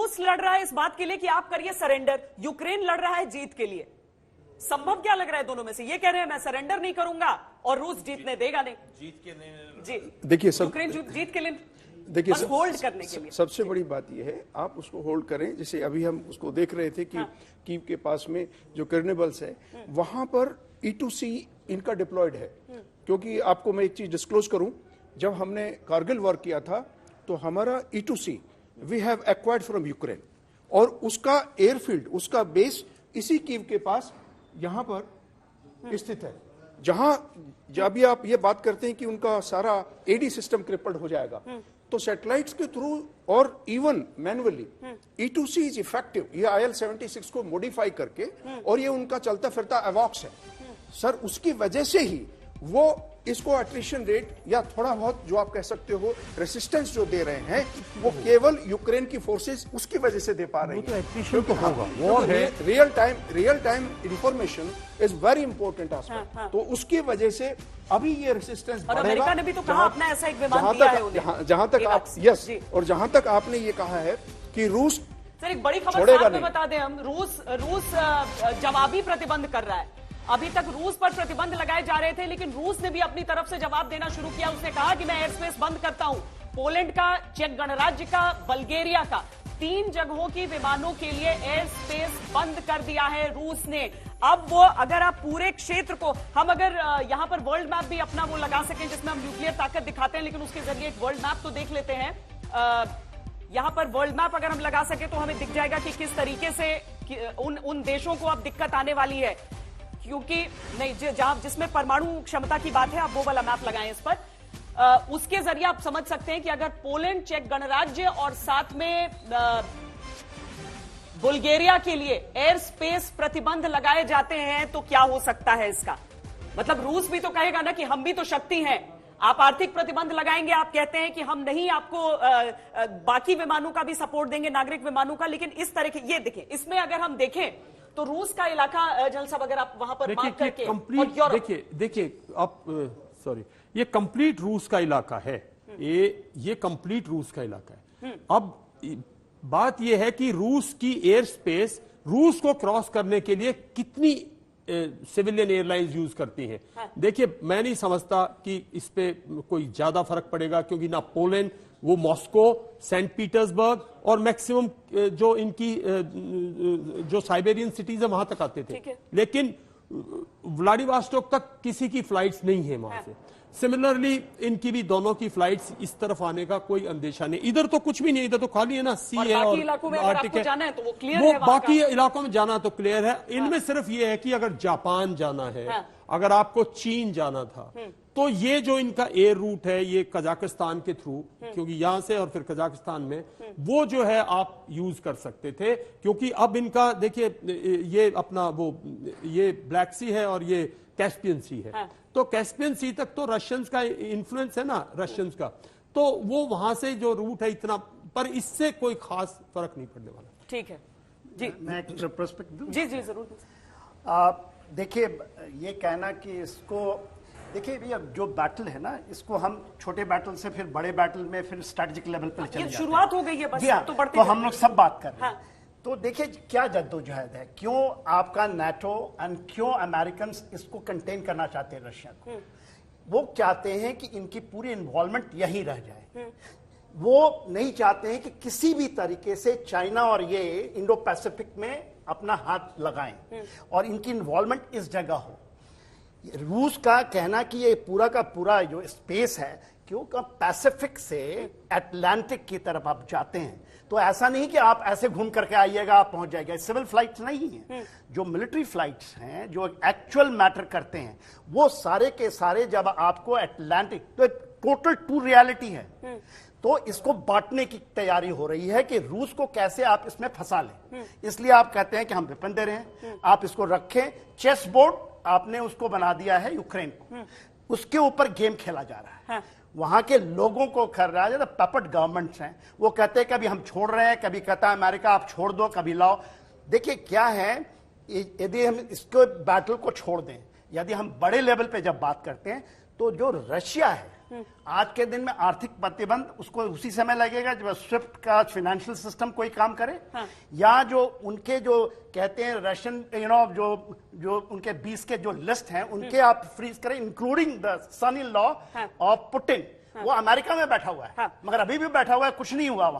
रूस लड़ रहा है इस बात के लिए कि आप करिए सरेंडर, यूक्रेन लड़ रहा है जीत के लिए। संभव क्या लग रहा है दोनों में से? ये कह रहे हैं मैं सरेंडर नहीं करूंगा और रूस जीतने देगा नहीं। जीत के नहीं जी देखिए यूक्रेन जीत के लिए देखिए बस होल्ड करने के लिए सबसे बड़ी बात यह है आप उसको होल्ड करें। जैसे अभी हम उसको देख रहे थे कि कीव के पास में जो कर्नेबल्स है वहां पर E2C इनका डिप्लॉयड है। क्योंकि आपको मैं एक चीज डिस्क्लोज करूं, जब हमने कारगिल वॉर किया था तो हमारा E2C we have acquired from Ukraine और उसका एयरफील्ड, उसका बेस इसी कीव के पास यहां पर स्थित है। जहां जब भी आप ये बात करते हैं कि उनका सारा एडी सिस्टम क्रिपल्ड हो जाएगा, तो सैटेलाइट्स के थ्रू और even manually E2C is effective. ये IL-76 को मॉडिफाई करके और ये उनका चलता फिरता अवॉक्स है सर, उसकी वजह से ही वो इसको अट्रिशन रेट या थोड़ा बहुत जो आप कह सकते हो रेसिस्टेंस जो दे रहे हैं वो केवल यूक्रेन की फोर्सेस उसकी वजह से दे पा रही है। एट्रिशन तो होगा, वॉर है। Real time information is very important aspect. तो उसकी वजह से अभी ये रेसिस्टेंस बढ़ेगा। अमेरिका ने भी तो कहा अपना ऐसा एक विमान दिया है उन्हें। जहां तक आप यस और जहां तक आपने ये कहा है कि रूस सर एक बड़ी खबर साथ में बता दें हम, रूस जवाबी प्रतिबंध कर रहा है। अभी तक रूस पर प्रतिबंध लगाए जा रहे थे लेकिन रूस ने भी अपनी तरफ से जवाब देना शुरू किया। उसने कहा कि मैं एयर स्पेस बंद करता हूं। पोलैंड का, चेक गणराज्य का, बल्गेरिया का 3 जगहों की विमानों के लिए एयर स्पेस बंद कर दिया है रूस ने। अब वो अगर आप पूरे क्षेत्र को हम अगर यहां पर वर्ल्ड मैप भी अपना वो लगा सकें जिसमें हम न्यूक्लियर ताकत दिखाते हैं, लेकिन उसके जरिए एक वर्ल्ड मैप तो देख लेते हैं। यहां पर वर्ल्ड मैप अगर हम लगा सके तो हमें दिख जाएगा कि किस तरीके से उन देशों को अब दिक्कत आने वाली है। क्योंकि नहीं जहां जिसमें परमाणु क्षमता की बात है, आप वो वाला मैप लगाएं इस पर। उसके जरिए आप समझ सकते हैं कि अगर पोलैंड, चेक गणराज्य और साथ में बुल्गारिया के लिए एयर स्पेस प्रतिबंध लगाए जाते हैं तो क्या हो सकता है इसका मतलब? रूस भी तो कहेगा ना कि हम भी तो शक्ति हैं। आप आर्थिक प्रतिबंध लगाएंगे, आप कहते हैं कि हम नहीं आपको बाकी विमानों का भी सपोर्ट देंगे, नागरिक विमानों का। लेकिन इस तरह के ये देखें, इसमें अगर हम देखें तो रूस का इलाका जनरल साहब अगर आप वहां पर मार्क करके कंप्लीट देखिए आप सॉरी ये कंप्लीट रूस का इलाका है। ये कंप्लीट रूस का इलाका है। अब बात यह है कि रूस की एयर स्पेस रूस को क्रॉस करने के लिए कितनी सिविलियन एयरलाइंस यूज करती हैं। देखिए मैं नहीं समझता कि इस पे कोई ज्यादा फर्क पड़ेगा क्योंकि ना पोलैंड, वो मॉस्को, सेंट पीटर्सबर्ग और मैक्सिमम जो इनकी जो साइबेरियन सिटीज है वहां तक आते थे। लेकिन व्लादिवोस्टोक तक किसी की फ्लाइट्स नहीं है वहां से। सिमिलरली इनकी भी दोनों की फ्लाइट्स इस तरफ आने का कोई अंदेशा नहीं। इधर तो कुछ भी नहीं, इधर तो खाली है ना सी है और आर्टिक है। जाना है तो वो क्लियर वो है, बाकी इलाकों में जाना तो क्लियर है। इनमें सिर्फ ये है कि अगर जापान जाना है, अगर आपको चीन जाना था, तो ये जो इनका एयर रूट है ये कजाकिस्तान के थ्रू, क्योंकि यहां से और फिर कजाकिस्तान में, वो जो है आप यूज कर सकते थे। क्योंकि अब इनका देखिए ये अपना वो ये ब्लैक सी है और ये कैस्पियन सी है। तो कैस्पियन सी तक तो रशियंस का इन्फ्लुएंस है ना, रशियंस का, तो वो वहां से जो रूट है इतना, पर इससे कोई खास फर्क नहीं पड़ने वाला। ठीक है जी, मैं एक पर्सपेक्टिव दूं? जी जी जरूर। देखिए ये कहना कि इसको देखिए भैया जो बैटल है ना, इसको हम छोटे बैटल से फिर बड़े बैटल में फिर स्ट्रेटेजिक लेवल पर चले जाते हैं। शुरुआत हो गई है बस, तो बढ़ते हम लोग सब बात कर रहे हैं। तो देखिए क्या जद्दोजहद है, क्यों आपका नाटो एंड क्यों अमेरिकन इसको कंटेन करना चाहते हैं रशिया को। वो चाहते हैं कि इनकी पूरी इन्वॉल्वमेंट यहीं रह जाए। वो नहीं चाहते हैं कि किसी भी तरीके से चाइना और ये इंडो पैसिफिक में अपना हाथ लगाएं और इनकी इन्वॉल्वमेंट इस जगह हो। रूस का कहना कि ये पूरा का पूरा जो स्पेस है, क्योंकि पैसिफिक से अटलांटिक की तरफ आप जाते हैं, तो ऐसा नहीं कि आप ऐसे घूम करके आइएगा आप पहुंच जाएगा। सिविल फ्लाइट्स नहीं है, जो मिलिट्री फ्लाइट्स हैं जो एक्चुअल मैटर करते हैं, वो सारे के सारे जब आपको अटलांटिक, तो टोटल टू रियलिटी है। तो इसको बांटने की तैयारी हो रही है कि रूस को कैसे आप इसमें फंसा लें। इसलिए आप कहते हैं कि हम वेपन दे रहे हैं, आप इसको रखें। चेस बोर्ड आपने उसको बना दिया है यूक्रेन को, उसके ऊपर गेम खेला जा रहा है। वहां के लोगों को कर रहा है, पपट गवर्नमेंट्स हैं, वो कहते हैं कभी हम छोड़ रहे हैं, कभी कहता है अमेरिका आप छोड़ दो, कभी लाओ। देखिए क्या है, यदि हम इसको बैटल को छोड़ दें, यदि हम बड़े लेवल पे जब बात करते हैं, तो जो रशिया है आज के दिन में आर्थिक प्रतिबंध उसको उसी समय लगेगा जब स्विफ्ट का फाइनेंशियल सिस्टम कोई काम करे, या जो उनके जो कहते हैं रशियन जो उनके 20 के जो लिस्ट हैं उनके आप फ्रीज करें, including the son in law of Putin. वो अमेरिका में बैठा हुआ है, मगर अभी भी बैठा हुआ है, कुछ नहीं हुआ वहां।